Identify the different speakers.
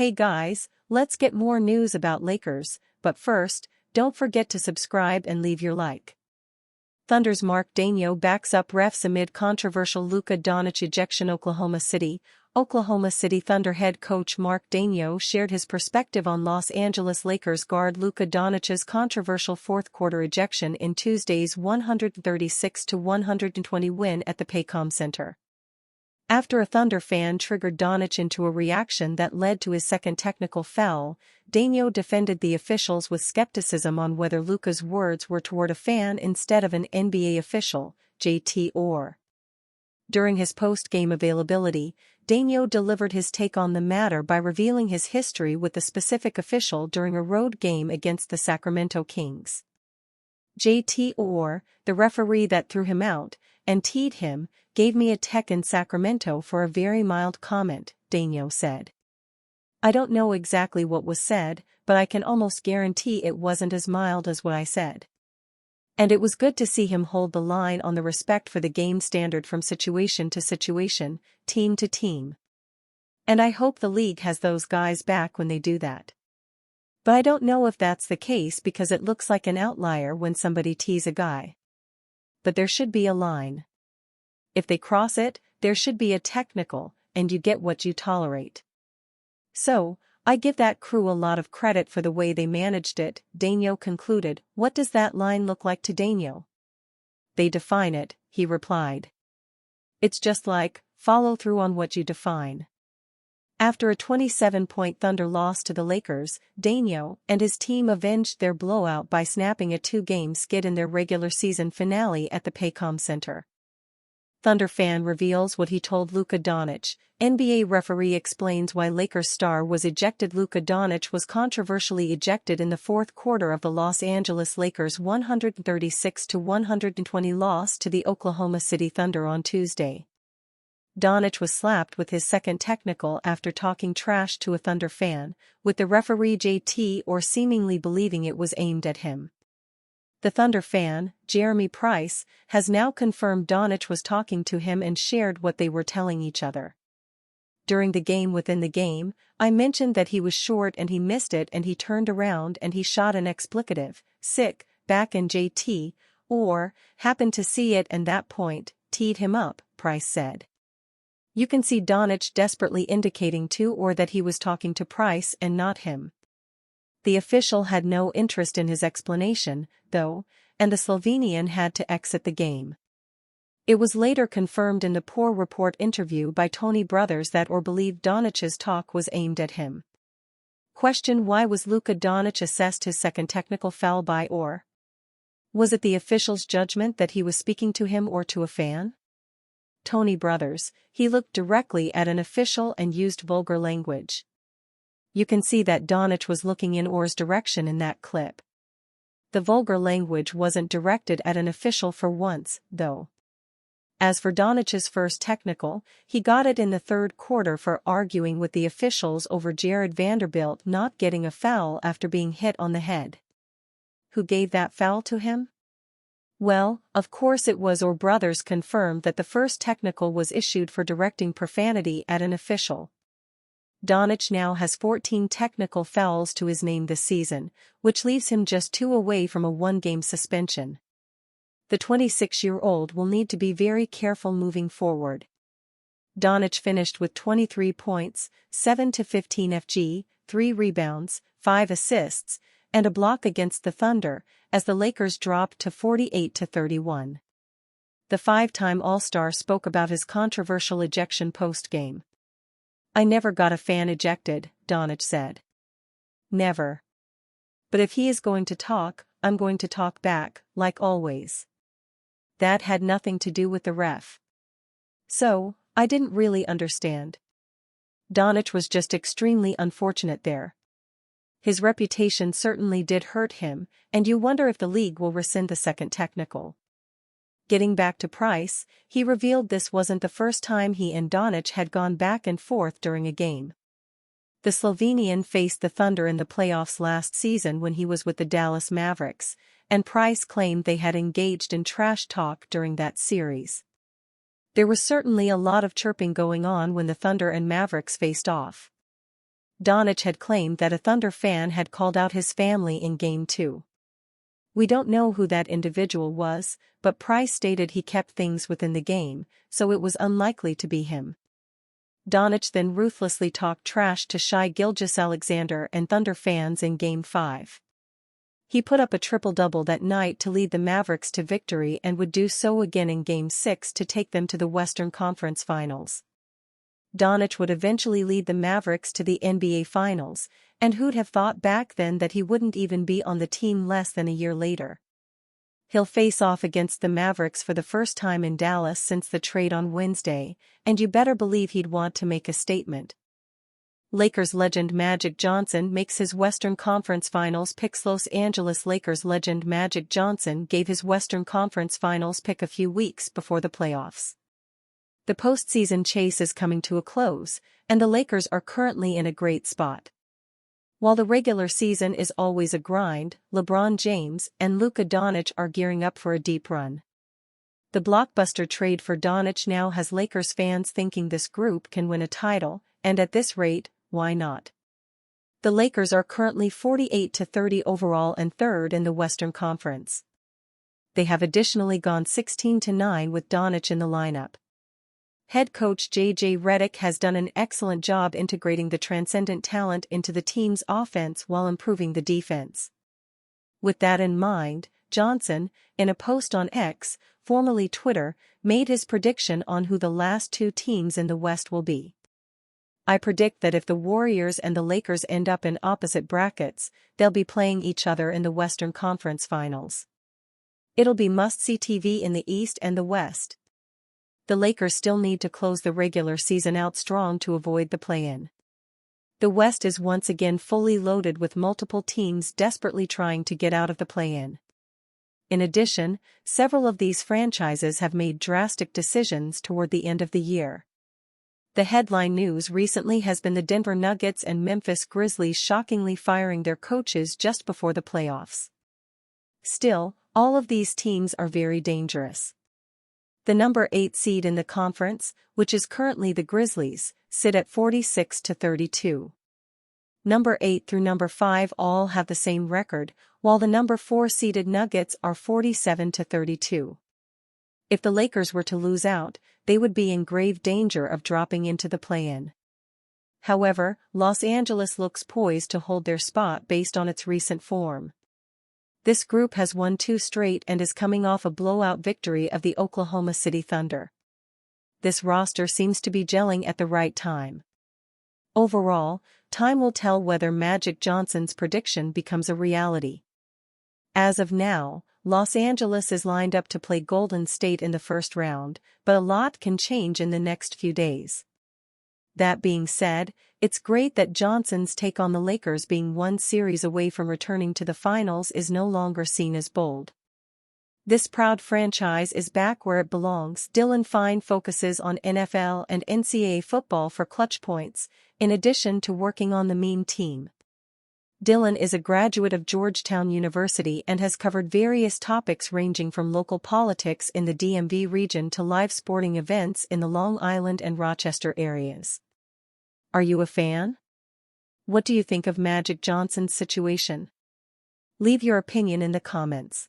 Speaker 1: Hey guys, let's get more news about Lakers, but first, don't forget to subscribe and leave your like. Thunder's Mark Daigneault backs up refs amid controversial Luka Doncic ejection. Oklahoma City Thunder head coach Mark Daigneault shared his perspective on Los Angeles Lakers guard Luka Doncic's controversial fourth-quarter ejection in Tuesday's 136-120 win at the Paycom Center. After a Thunder fan triggered Doncic into a reaction that led to his second technical foul, Daigneault defended the officials with skepticism on whether Luka's words were toward a fan instead of an NBA official, JT Orr. During his post-game availability, Daigneault delivered his take on the matter by revealing his history with the specific official during a road game against the Sacramento Kings. JT Orr, the referee that threw him out and teed him, gave me a tech in Sacramento for a very mild comment, Daigneault said. I don't know exactly what was said, but I can almost guarantee it wasn't as mild as what I said. And it was good to see him hold the line on the respect for the game standard from situation to situation, team to team. And I hope the league has those guys back when they do that. But I don't know if that's the case because it looks like an outlier when somebody tees a guy. But there should be a line. If they cross it, there should be a technical, and you get what you tolerate. So, I give that crew a lot of credit for the way they managed it, Daigneault concluded. What does that line look like to Daigneault? They define it, he replied. It's just like, follow through on what you define. After a 27-point Thunder loss to the Lakers, Daigneault and his team avenged their blowout by snapping a 2-game skid in their regular season finale at the Paycom Center. Thunder fan reveals what he told Luka Doncic. NBA referee explains why Lakers star was ejected. Luka Doncic was controversially ejected in the fourth quarter of the Los Angeles Lakers' 136-120 loss to the Oklahoma City Thunder on Tuesday. Doncic was slapped with his second technical after talking trash to a Thunder fan, with the referee JT Orr seemingly believing it was aimed at him. The Thunder fan, Jeremy Price, has now confirmed Doncic was talking to him and shared what they were telling each other. During the game within the game, I mentioned that he was short and he missed it and he turned around and he shot an expletive, sick, back and JT Orr happened to see it and that point, teed him up, Price said. You can see Doncic desperately indicating to Orr that he was talking to Price and not him. The official had no interest in his explanation, though, and the Slovenian had to exit the game. It was later confirmed in the Poor Report interview by Tony Brothers that Orr believed Doncic's talk was aimed at him. Question: why was Luka Doncic assessed his second technical foul by Orr? Was it the official's judgment that he was speaking to him or to a fan? Tony Brothers: he looked directly at an official and used vulgar language. You can see that Doncic was looking in Orr's direction in that clip. The vulgar language wasn't directed at an official for once, though. As for Doncic's first technical, he got it in the third quarter for arguing with the officials over Jared Vanderbilt not getting a foul after being hit on the head. Who gave that foul to him? Well, of course it was Orr. Brothers confirmed that the first technical was issued for directing profanity at an official. Doncic now has 14 technical fouls to his name this season, which leaves him just 2 away from a 1-game suspension. The 26-year-old will need to be very careful moving forward. Doncic finished with 23 points, 7 to 15 FG, 3 rebounds, 5 assists, and a block against the Thunder, as the Lakers dropped to 48-31. The 5-time All-Star spoke about his controversial ejection post-game. I never got a fan ejected, Doncic said. Never. But if he is going to talk, I'm going to talk back, like always. That had nothing to do with the ref. So, I didn't really understand. Doncic was just extremely unfortunate there. His reputation certainly did hurt him, and you wonder if the league will rescind the second technical. Getting back to Price, he revealed this wasn't the first time he and Doncic had gone back and forth during a game. The Slovenian faced the Thunder in the playoffs last season when he was with the Dallas Mavericks, and Price claimed they had engaged in trash talk during that series. There was certainly a lot of chirping going on when the Thunder and Mavericks faced off. Donach had claimed that a Thunder fan had called out his family in Game 2. "We don't know who that individual was, but Price stated he kept things within the game, so it was unlikely to be him." Donach then ruthlessly talked trash to Shai Gilgeous-Alexander and Thunder fans in Game 5. He put up a triple-double that night to lead the Mavericks to victory and would do so again in Game 6 to take them to the Western Conference Finals. Donach would eventually lead the Mavericks to the NBA Finals, and who'd have thought back then that he wouldn't even be on the team less than a year later. He'll face off against the Mavericks for the first time in Dallas since the trade on Wednesday, and you better believe he'd want to make a statement. Lakers legend Magic Johnson makes his Western Conference Finals picks. Los Angeles Lakers legend Magic Johnson gave his Western Conference Finals pick a few weeks before the playoffs. The postseason chase is coming to a close, and the Lakers are currently in a great spot. While the regular season is always a grind, LeBron James and Luka Doncic are gearing up for a deep run. The blockbuster trade for Doncic now has Lakers fans thinking this group can win a title, and at this rate, why not? The Lakers are currently 48-30 overall and third in the Western Conference. They have additionally gone 16-9 with Doncic in the lineup. Head coach J.J. Redick has done an excellent job integrating the transcendent talent into the team's offense while improving the defense. With that in mind, Johnson, in a post on X, formerly Twitter, made his prediction on who the last two teams in the West will be. "I predict that if the Warriors and the Lakers end up in opposite brackets, they'll be playing each other in the Western Conference Finals. It'll be must-see TV in the East and the West. The Lakers still need to close the regular season out strong to avoid the play-in. The West is once again fully loaded with multiple teams desperately trying to get out of the play-in. In addition, several of these franchises have made drastic decisions toward the end of the year. The headline news recently has been the Denver Nuggets and Memphis Grizzlies shockingly firing their coaches just before the playoffs. Still, all of these teams are very dangerous. The number 8 seed in the conference, which is currently the Grizzlies, sit at 46-32. Number 8 through number 5 all have the same record, while the number 4 seeded Nuggets are 47-32. If the Lakers were to lose out, they would be in grave danger of dropping into the play-in. However, Los Angeles looks poised to hold their spot based on its recent form. This group has won 2 straight and is coming off a blowout victory of the Oklahoma City Thunder. This roster seems to be gelling at the right time. Overall, time will tell whether Magic Johnson's prediction becomes a reality. As of now, Los Angeles is lined up to play Golden State in the first round, but a lot can change in the next few days. That being said, it's great that Johnson's take on the Lakers being one series away from returning to the finals is no longer seen as bold. This proud franchise is back where it belongs. Dylan Fine focuses on NFL and NCAA football for Clutch Points, in addition to working on the meme team. Dylan is a graduate of Georgetown University and has covered various topics ranging from local politics in the DMV region to live sporting events in the Long Island and Rochester areas. Are you a fan? What do you think of Magic Johnson's situation? Leave your opinion in the comments.